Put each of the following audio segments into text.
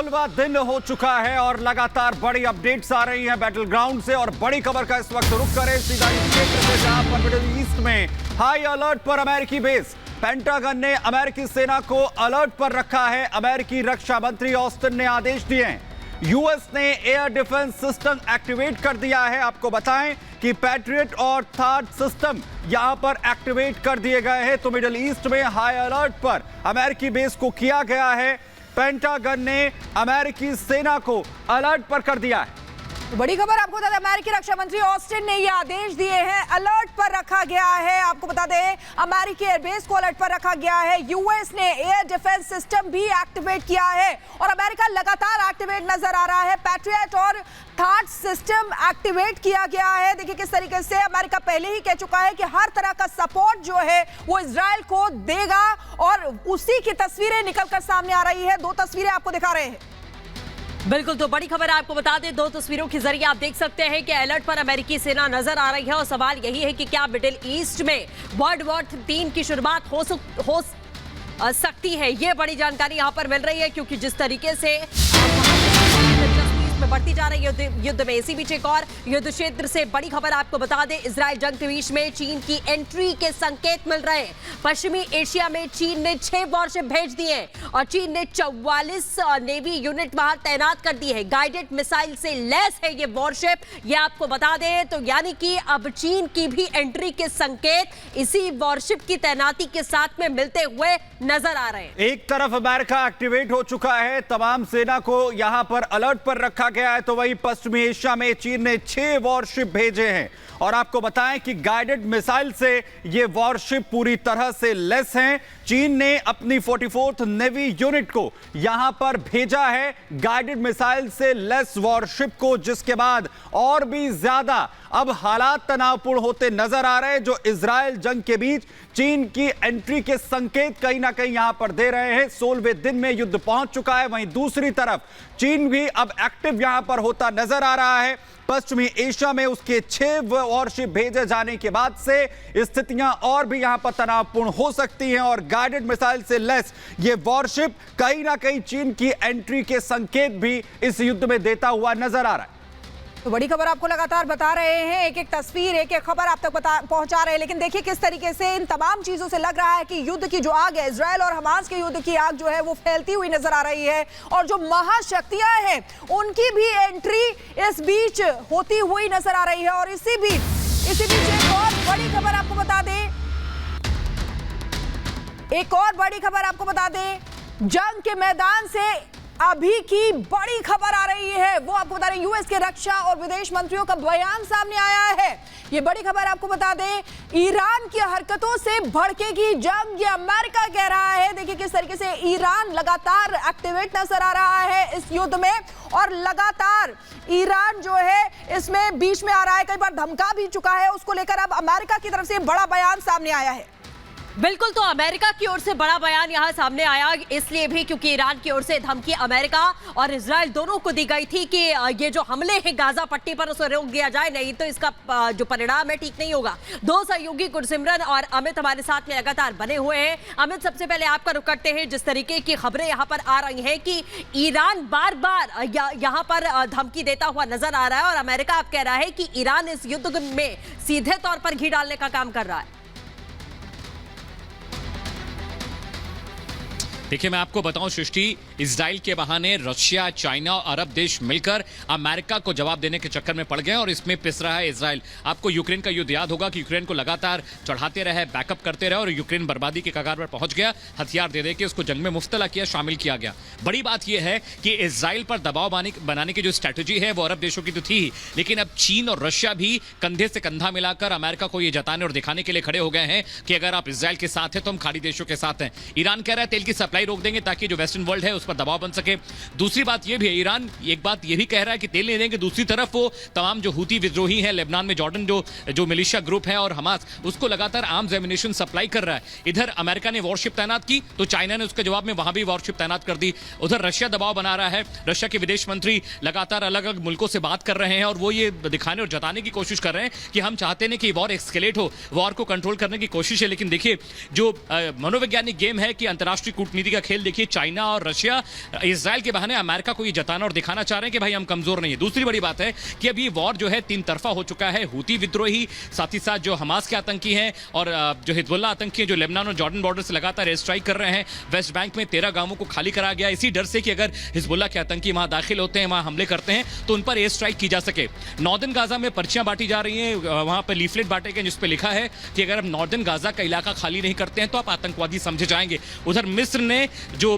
16वां दिन हो चुका है और लगातार बड़ी अपडेट्स आ रही हैं बैटल ग्राउंड से। और बड़ी खबर का इस वक्त रुख करें सीधा इस क्षेत्र से जहां पर मिडिल ईस्ट में हाई अलर्ट पर अमेरिकी बेस। पेंटागन ने अमेरिकी सेना को अलर्ट पर रखा है। अमेरिकी रक्षा मंत्री ऑस्टिन ने आदेश दिए हैं। यूएस ने एयर डिफेंस सिस्टम एक्टिवेट कर दिया है। आपको बताएं कि पैट्रियट और थार्ड सिस्टम यहां पर एक्टिवेट कर दिए गए हैं। तो मिडिल ईस्ट में हाई अलर्ट पर अमेरिकी बेस को किया गया है। पेंटागन ने अमेरिकी सेना को अलर्ट पर कर दिया है। बड़ी खबर आपको बता दें, अमेरिकी रक्षा मंत्री ऑस्टिन ने ये आदेश दिए हैं, अलर्ट पर रखा गया है। आपको बता दें अमेरिकी एयरबेस को अलर्ट पर रखा गया है। यूएस ने एयर डिफेंस सिस्टम भी एक्टिवेट किया है और अमेरिका लगातार एक्टिवेट नजर आ रहा है। पैट्रियट और थार्ड सिस्टम एक्टिवेट किया गया है। देखिए किस तरीके से अमेरिका पहले ही कह चुका है कि हर तरह का सपोर्ट जो है वो इजराइल को देगा और उसी की तस्वीरें निकलकर सामने आ रही है। दो तस्वीरें आपको दिखा रहे हैं। बिल्कुल, तो बड़ी खबर आपको बता दें, दो तस्वीरों के जरिए आप देख सकते हैं कि अलर्ट पर अमेरिकी सेना नजर आ रही है। और सवाल यही है कि क्या मिडिल ईस्ट में वर्ल्ड वॉर 3 की शुरुआत हो सकती है। ये बड़ी जानकारी यहां पर मिल रही है क्योंकि जिस तरीके से में बढ़ती जा रही है युद्ध में, इसी बीच एक और युद्ध क्षेत्र से बड़ी खबर आपको बता दें, इजराइल जंग के बीच में चीन की एंट्री के संकेत मिल रहे हैं। पश्चिमी एशिया में चीन ने 6 वॉरशिप भेज दिए और चीन ने 44 नेवी यूनिट वहां तैनात कर दी है। गाइडेड मिसाइल से लैस है ये वॉरशिप, ये आपको बता दें। तो यानी कि अब चीन की भी एंट्री के संकेत इसी वॉरशिप की तैनाती के साथ में मिलते हुए नजर आ रहे हैं। एक तरफ अमेरिका एक्टिवेट हो चुका है, तमाम सेना को यहां पर अलर्ट पर रखा गया है, तो वहीं पश्चिमी एशिया में चीन ने 6 वॉरशिप भेजे हैं। और आपको बताएं कि गाइडेड मिसाइल से ये वॉरशिप पूरी तरह से लेस हैं। चीन ने अपनी 44th नेवी यूनिट को यहां पर भेजा है गाइडेड मिसाइल से लेस वॉरशिप को, जिसके बाद और भी ज्यादा अब हालात तनावपूर्ण होते नजर आ रहे हैं। जो इजराइल जंग के बीच चीन की एंट्री के संकेत कहीं ना कहीं यहां पर दे रहे हैं। 16वें दिन में युद्ध पहुंच चुका है। वहीं दूसरी तरफ चीन भी अब एक्टिव यहां पर होता नजर आ रहा है। पश्चिमी एशिया में उसके 6 वॉरशिप भेजे जाने के बाद से स्थितियां और भी यहां पर तनावपूर्ण हो सकती हैं और गाइडेड मिसाइल से लेस ये वॉरशिप कहीं ना कहीं चीन की एंट्री के संकेत भी इस युद्ध में देता हुआ नजर आ रहा है। तो बड़ी खबर आपको लगातार बता रहे हैं, एक एक तस्वीर, एक एक खबर आप तक पहुंचा रहे हैं। लेकिन देखिए किस तरीके से इन तमाम चीजों से लग रहा है कि युद्ध की जो आग है, इजराइल और हमास के युद्ध की आग जो है वो फैलती हुई नजर आ रही है। और जो महाशक्तियां हैं उनकी भी एंट्री इस बीच होती हुई नजर आ रही है। और इसी बीच एक और बड़ी खबर आपको बता दें, जंग के मैदान से अभी की बड़ी खबर आ रही है, वो आपको बता रहे यूएस के रक्षा और विदेश मंत्रियों का बयान सामने आया है। ये बड़ी खबर आपको बता दें, ईरान की हरकतों से भड़केगी जंग, ये अमेरिका कह रहा है। देखिए किस तरीके से ईरान लगातार एक्टिवेट नजर आ रहा है इस युद्ध में और लगातार ईरान जो है इसमें बीच में आ रहा है, कई बार धमका भी चुका है। उसको लेकर अब अमेरिका की तरफ से बड़ा बयान सामने आया है। बिल्कुल, तो अमेरिका की ओर से बड़ा बयान यहां सामने आया इसलिए भी क्योंकि ईरान की ओर से धमकी अमेरिका और इजराइल दोनों को दी गई थी कि ये जो हमले हैं गाजा पट्टी पर उसे रोक दिया जाए, नहीं तो इसका जो परिणाम है ठीक नहीं होगा। दो सहयोगी गुरसिमरन और अमित हमारे साथ में लगातार बने हुए हैं। अमित, सबसे पहले आपका रुख करते हैं। जिस तरीके की खबरें यहां पर आ रही हैं कि ईरान बार बार यहां पर धमकी देता हुआ नजर आ रहा है और अमेरिका अब कह रहा है कि ईरान इस युद्ध में सीधे तौर पर घी डालने का काम कर रहा है। देखिए मैं आपको बताऊं सृष्टि, इजराइल के बहाने रशिया, चाइना और अरब देश मिलकर अमेरिका को जवाब देने के चक्कर में पड़ गए और इसमें पिस रहा है इजराइल। आपको यूक्रेन का युद्ध याद होगा कि यूक्रेन को लगातार चढ़ाते रहे, बैकअप करते रहे और यूक्रेन बर्बादी के कगार पर पहुंच गया। हथियार दे के उसको जंग में मुफ्तला किया, शामिल किया गया। बड़ी बात यह है कि इजराइल पर दबाव बनाने की जो स्ट्रैटेजी है वो अरब देशों की तो थी, लेकिन अब चीन और रशिया भी कंधे से कंधा मिलाकर अमेरिका को यह जताने और दिखाने के लिए खड़े हो गए हैं कि अगर आप इजराइल के साथ हैं तो हम खाड़ी देशों के साथ हैं। ईरान कह रहा है तेल की सप्लाई रोक देंगे ताकि जो वेस्टर्न वर्ल्ड है उस पर दबाव बन सके। दूसरी बात यह भी है, ईरान एक बात यह भी कह रहा है कि तेल नहीं देंगे, दूसरी तरफ वो तमाम जो हूती विद्रोही हैं लेबनान में, जॉर्डन जो मिलिशिया ग्रुप है और हमास, उसको लगातार आर्म्स एम्युनिशन सप्लाई कर रहा है। इधर अमेरिका ने वॉरशिप तैनात की तो चाइना ने उसके जवाब में वहां भी वॉरशिप तैनात कर दी। उधर रशिया दबाव बना रहा है। रशिया के विदेश मंत्री लगातार अलग अलग मुल्कों से बात कर रहे हैं और वो ये दिखाने और जताने की कोशिश कर रहे हैं कि हम चाहते हैं कि वॉर एक्सकेलेट हो, वॉर को कंट्रोल करने की कोशिश है। लेकिन देखिए जो मनोवैज्ञानिक गेम है कि अंतर्राष्ट्रीय कूटनीति कूटनीति का खेल देखिए, चाइना और रशिया इजराइल के बहाने अमेरिका को ये जताना और दिखाना चाह रहे हैं कि भाई हम कमजोर नहीं है। दूसरी बड़ी बात है कि अब ये वॉर जो है 3 तरफा हो चुका है। हूती विद्रोही, साथ ही साथ जो हमास के आतंकी हैं और जो हिजबुल्ला आतंकी हैं जो लेबनान और जॉर्डन बॉर्डर से लगातार एयर स्ट्राइक कर रहे हैं। वेस्ट बैंक में 13 गांवों को खाली करा गया इसी डर से कि अगर हिजबुल्ला के आतंकी वहां दाखिल होते हैं, वहां हमले करते हैं तो उन पर एयर स्ट्राइक की जा सके। नॉर्दर्न गाजा में पर्चियां बांटी जा रही हैं, वहां पर लीफलेट बांटे गए जिस पे लिखा है कि अगर आप नॉर्दर्न गाजा का इलाका खाली नहीं करते हैं तो आप आतंकवादी समझे जाएंगे। उधर मिस्र ने जो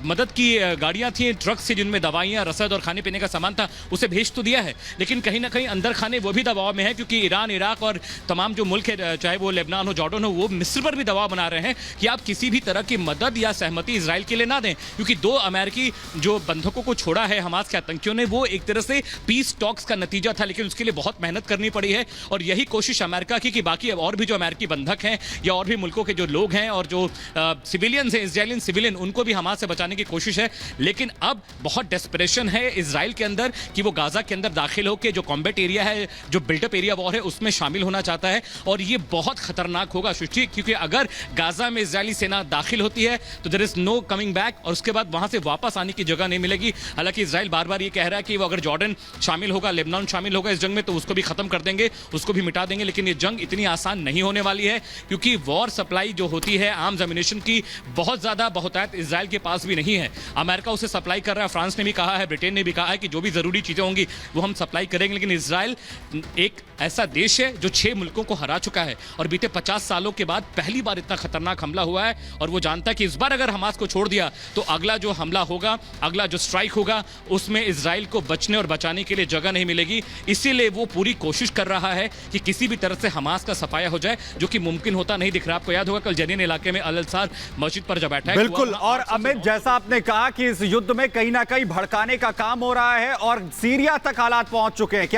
मदद की गाड़ियां थी, ट्रक से जिनमें दवाइयां, रसद और खाने पीने का सामान था, उसे भेज तो दिया है, लेकिन कहीं ना कहीं अंदर खाने वो भी दबाव में है, क्योंकि ईरान, इराक और तमाम जो मुल्क है, चाहे वो लेबनान हो, जॉर्डन हो, वो मिस्र पर भी दबाव बना रहे हैं कि आप किसी भी तरह की मदद या सहमति इजराइल के लिए ना दें, क्योंकि 2 अमेरिकी जो बंधकों को छोड़ा है हमास के आतंकियों ने, वो एक तरह से पीस टॉक्स का नतीजा था, लेकिन उसके लिए बहुत मेहनत करनी पड़ी है। और यही कोशिश अमेरिका की कि बाकी और भी जो अमेरिकी बंधक हैं या और भी मुल्कों के जो लोग हैं और जो सिविलियंस हैं, इजरायली सिविलियन, उनको भी हमास से बचाने की कोशिश है। लेकिन अब बहुत डेस्परेशन है इजराइल के अंदर कि वो गाजा के अंदर दाखिल होकर जो कॉम्बैट एरिया है, जो बिल्टअप एरिया वॉर है, उसमें शामिल होना चाहता है। और ये बहुत खतरनाक होगा सृष्टि, क्योंकि अगर गाजा में इजरायली सेना दाखिल होती है तो there is no coming back, और उसके बाद वहां से वापस आने की जगह नहीं मिलेगी। हालांकि इजराइल बार बार ये कह रहा है कि वो अगर जॉर्डन शामिल होगा, लेबनान शामिल होगा इस जंग में, तो उसको भी खत्म कर देंगे, उसको भी मिटा देंगे। लेकिन ये जंग इतनी आसान नहीं होने वाली है, क्योंकि वॉर सप्लाई जो होती है आर्म्स एम्युनिशन की, बहुत ज्यादा बहुतायत इजराइल के पास भी नहीं है। अमेरिका उसे सप्लाई कर रहा है, फ्रांस ने भी कहा है, ब्रिटेन ने भी कहा है कि जो भी जरूरी चीजें होंगी वो हम सप्लाई करेंगे। लेकिन इजराइल एक ऐसा देश है जो 6 मुल्कों को हरा चुका है और बीते 50 सालों के बाद पहली बार इतना खतरनाक हमला हुआ है। और वो जानता है कि इस बार अगर हमास को छोड़ दिया तो अगला जो हमला होगा, अगला जो स्ट्राइक होगा, उसमें इजराइल को बचने और बचाने के लिए जगह नहीं मिलेगी। इसीलिए वो पूरी कोशिश कर रहा है कि किसी भी तरह से हमास का सफाया हो जाए, जो कि मुमकिन होता नहीं दिख रहा। आपको याद होगा कल जनीन इलाके में अल अल्सार मस्जिद पर जब अटैक हुआ, बिल्कुल। और अमित, जैसा आपने कहा कि इस युद्ध में कहीं ना कहीं भड़काने का काम हो रहा है और सीरिया तक हालात पहुंच चुके हैं।